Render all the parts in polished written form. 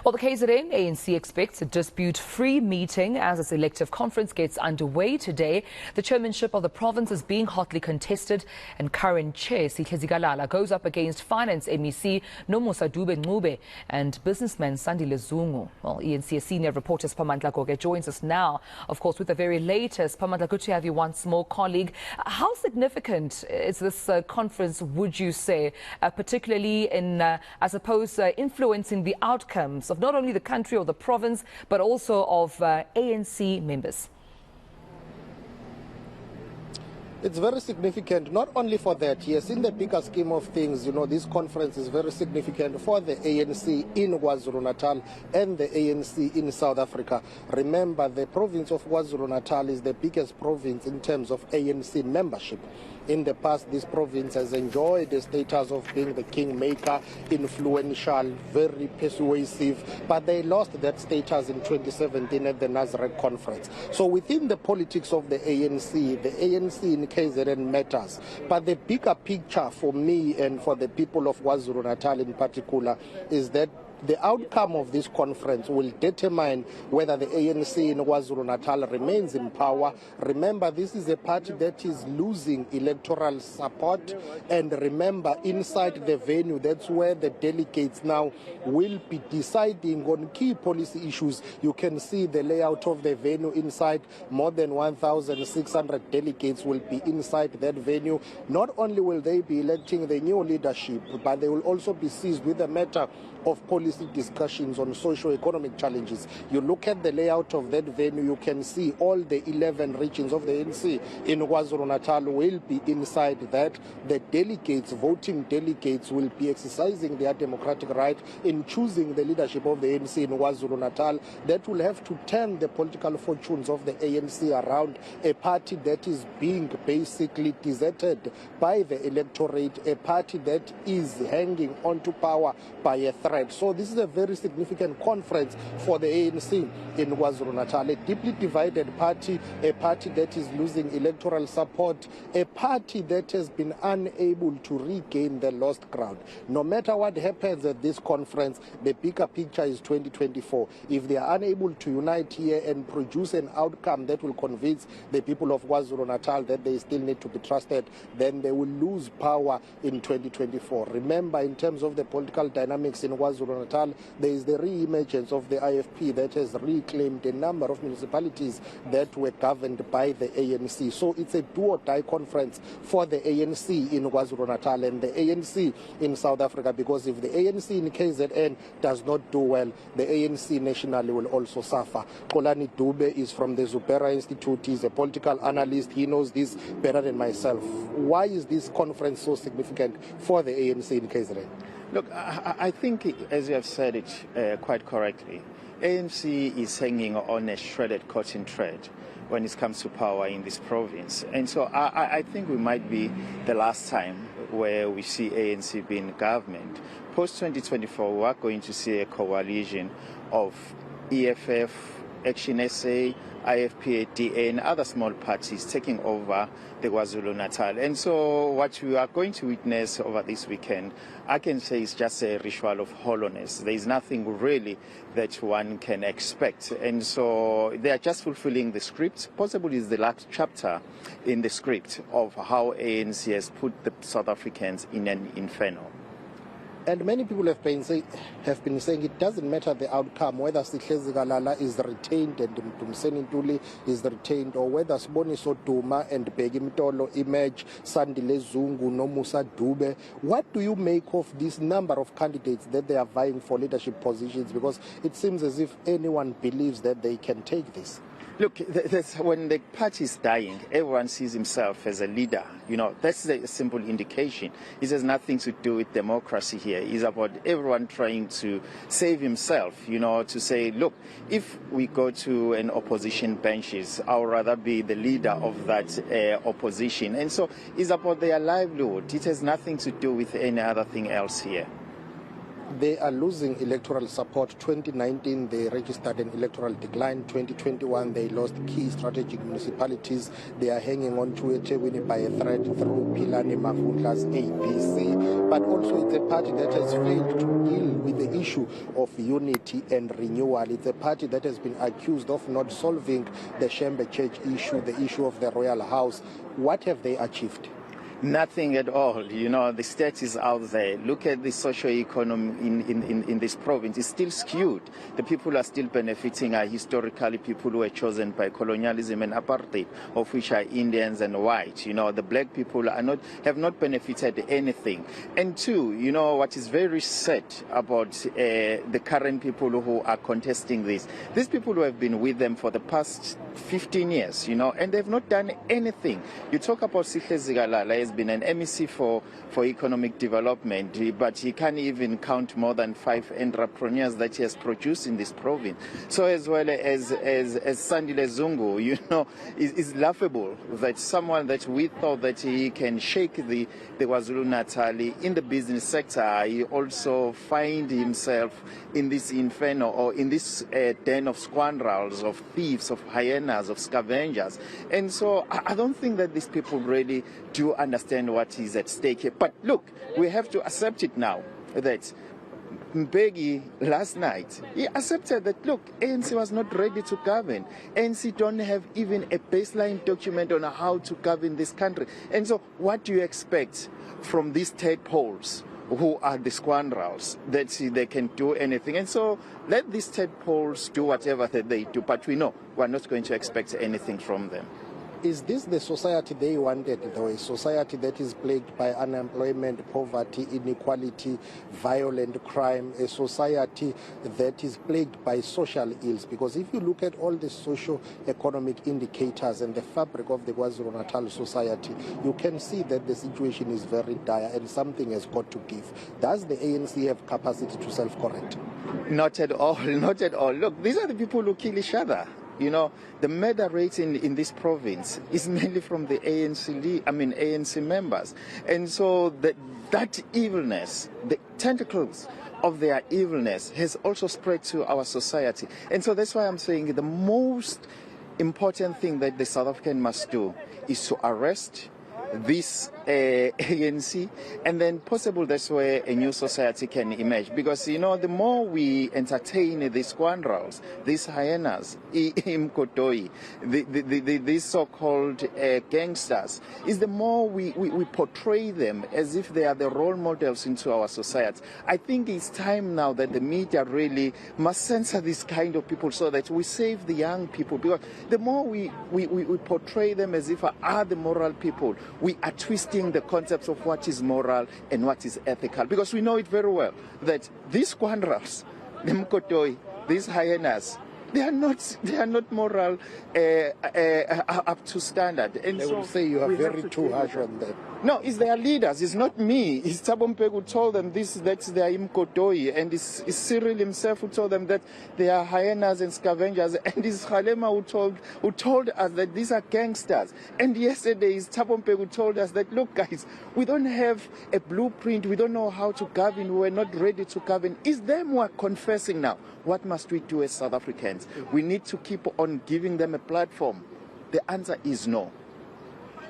Well, the KZN ANC expects a dispute-free meeting as its elective conference gets underway today. The chairmanship of the province is being hotly contested, and current chair Siphamandla goes up against finance MEC Nomusa Dube and businessman Sandile Zungu. Well, eNCA senior reporter Siphamandla Goge joins us now, of course, with the very latest. Siphamandla, good to have you once more, colleague. How significant is this conference, would you say, particularly in, I suppose, influencing the outcomes of not only the country or the province, but also of ANC members? It's very significant, not only for that, yes, in the bigger scheme of things, this conference is very significant for the ANC in KwaZulu-Natal and the ANC in South Africa. Remember, the province of KwaZulu-Natal is the biggest province in terms of ANC membership. In the past, this province has enjoyed the status of being the kingmaker, influential, very persuasive, but they lost that status in 2017 at the Nazareth conference. So within the politics of the ANC in KZN matters. But the bigger picture for me and for the people of KwaZulu-Natal in particular is that the outcome of this conference will determine whether the ANC in KwaZulu-Natal remains in power. Remember, this is a party that is losing electoral support. And remember, inside the venue, that's where the delegates now will be deciding on key policy issues. You can see the layout of the venue inside. More than 1,600 delegates will be inside that venue. Not only will they be electing the new leadership, but they will also be seized with the matter of policy discussions on socio-economic challenges. You look at the layout of that venue, you can see all the 11 regions of the ANC in KwaZulu-Natal will be inside that. The delegates, voting delegates, will be exercising their democratic right in choosing the leadership of the ANC in KwaZulu-Natal. That will have to turn the political fortunes of the ANC around, a party that is being basically deserted by the electorate, a party that is hanging onto power by a thread. So this is a very significant conference for the ANC in KwaZulu-Natal, a deeply divided party, a party that is losing electoral support, a party that has been unable to regain the lost ground. No matter what happens at this conference, the bigger picture is 2024. If they are unable to unite here and produce an outcome that will convince the people of KwaZulu-Natal that they still need to be trusted, then they will lose power in 2024. Remember, in terms of the political dynamics in KwaZulu-Natal, there is the re-emergence of the IFP that has reclaimed a number of municipalities that were governed by the ANC. So it's a do-or-die conference for the ANC in KwaZulu-Natal and the ANC in South Africa, because if the ANC in KZN does not do well, the ANC nationally will also suffer. Kolani Dube is from the Zupera Institute. He's a political analyst. He knows this better than myself. Why is this conference so significant for the ANC in KZN? Look, I think, as you have said it quite correctly, ANC is hanging on a shredded cotton thread when it comes to power in this province. And so I think we might be the last time where we see ANC being government. Post-2024, we are going to see a coalition of EFF, Action SA, IFP, DA, and other small parties taking over the KwaZulu-Natal. And so what we are going to witness over this weekend, I can say, is just a ritual of hollowness. There is nothing really that one can expect. And so they are just fulfilling the script. Possibly is the last chapter in the script of how ANC has put the South Africans in an inferno. And many people have been saying it doesn't matter the outcome, whether Sihlezi Kalala is retained and Mdumiseni Ntuli is retained, or whether Siboniso Duma and Bheki Mtolo emerge, Sandile Zungu, Nomusa Dube. What do you make of this number of candidates that they are vying for leadership positions? Because it seems as if anyone believes that they can take this. Look, when the party is dying, everyone sees himself as a leader. That's the simple indication. It has nothing to do with democracy here. It's about everyone trying to save himself, to say, look, if we go to an opposition benches, I would rather be the leader of that opposition. And so it's about their livelihood. It has nothing to do with any other thing else here. They are losing electoral support. 2019, they registered an electoral decline. 2021, they lost key strategic municipalities. They are hanging on to eThekwini by a thread through Philani Mavundla's ABC. But also it's a party that has failed to deal with the issue of unity and renewal. It's a party that has been accused of not solving the Shembe Church issue, the issue of the royal house. What have they achieved? Nothing at all. You know, the state is out there. Look at the socio-economy in this province. It's still skewed. The people are still benefiting are historically people who were chosen by colonialism and apartheid, of which are Indians and white. You know, the black people have not benefited anything. And two, you know, what is very sad about the current people who are contesting this, these people who have been with them for the past 15 years, you know, and they've not done anything. You talk about Sihle Zikalala has been an MEC for economic development, but he can't even count more than 5 entrepreneurs that he has produced in this province. So as well as Sandile Zungu, you know, is laughable that someone that we thought that he can shake the KwaZulu-Natal in the business sector, he also find himself in this inferno or in this den of scoundrels, of thieves, of hyenas, of scavengers. And so I don't think that these people really do understand what is at stake here. But look, we have to accept it now that Mbeki last night, he accepted that, look, ANC was not ready to govern. ANC don't have even a baseline document on how to govern this country. And so what do you expect from these state polls who are the scoundrels that they can do anything? And so let these state polls do whatever that they do, but we know we're not going to expect anything from them. Is this the society they wanted, though? A society that is plagued by unemployment, poverty, inequality, violent crime, a society that is plagued by social ills? Because if you look at all the socio-economic indicators and the fabric of the KwaZulu-Natal society, you can see that the situation is very dire and something has got to give. Does the ANC have capacity to self-correct? Not at all, not at all. Look, these are the people who kill each other. You know, the murder rate in this province is mainly from the ANC members. And so that evilness, the tentacles of their evilness has also spread to our society. And so that's why I'm saying the most important thing that the South African must do is to arrest this ANC, and then possible that's where a new society can emerge. Because, you know, the more we entertain these scoundrels, these hyenas, Mkotoi, these so-called gangsters, is the more we portray them as if they are the role models into our society. I think it's time now that the media really must censor this kind of people so that we save the young people. Because the more we portray them as if are the moral people, we are twisting the concepts of what is moral and what is ethical. Because we know it very well that these scoundrels, the Mkotoi, these hyenas, they are not moral up to standard. And they will say you are very too harsh on them. No, it's their leaders. It's not me. It's Thabo Mbeki who told them this, that they are Mkotoi, and it's Cyril himself who told them that they are hyenas and scavengers, and it's Kgalema who told us that these are gangsters. And yesterday it's Thabo Mbeki who told us that, look guys, we don't have a blueprint, we don't know how to govern, we're not ready to govern. It's them who are confessing now. What must we do as South Africans? We need to keep on giving them a platform. The answer is no.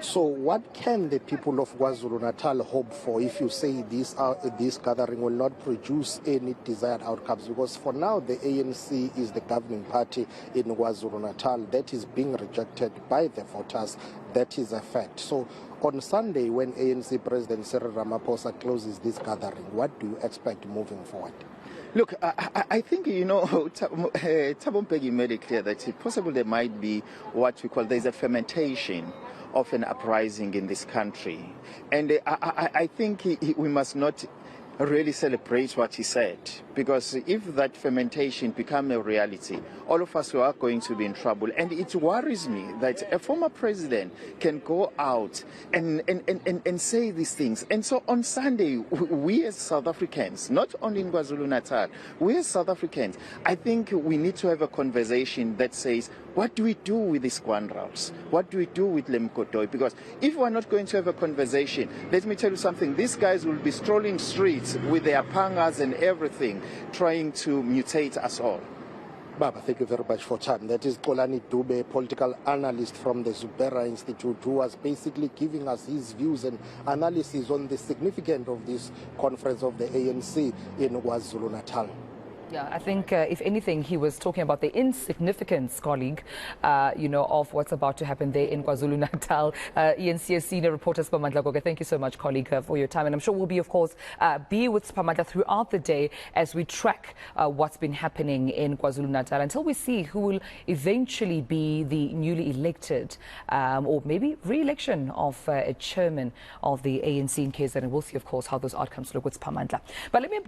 So what can the people of KwaZulu-Natal hope for if you say this gathering will not produce any desired outcomes? Because for now, the ANC is the governing party in KwaZulu-Natal. That is being rejected by the voters. That is a fact. So on Sunday, when ANC President Cyril Ramaphosa closes this gathering, what do you expect moving forward? Look, I think, you know, Thabo Mbeki made it clear that possibly there might be what we call, there's a fermentation of an uprising in this country. And I think we must not really celebrate what he said, because if that fermentation becomes a reality, all of us are going to be in trouble. And it worries me that a former president can go out and say these things. And so on Sunday, we as South Africans, not only in KwaZulu-Natal, we as South Africans, I think we need to have a conversation that says, what do we do with these Kwandrals? What do we do with Lemkotoi? Because if we're not going to have a conversation, let me tell you something, these guys will be strolling streets with their pangas and everything, trying to mutate us all. Baba, thank you very much for time. That is Xolani Dube, political analyst from the Zubera Institute, who was basically giving us his views and analysis on the significance of this conference of the ANC in KwaZulu-Natal. Yeah, I think if anything, he was talking about the insignificance, colleague, of what's about to happen there in KwaZulu-Natal. eNCA senior reporter Siphamandla Goge, thank you so much, colleague, for your time. And I'm sure we'll be, of course, be with Siphamandla throughout the day as we track what's been happening in KwaZulu-Natal until we see who will eventually be the newly elected or maybe re-election of a chairman of the ANC in KZN. And we'll see, of course, how those outcomes look with Siphamandla. But let me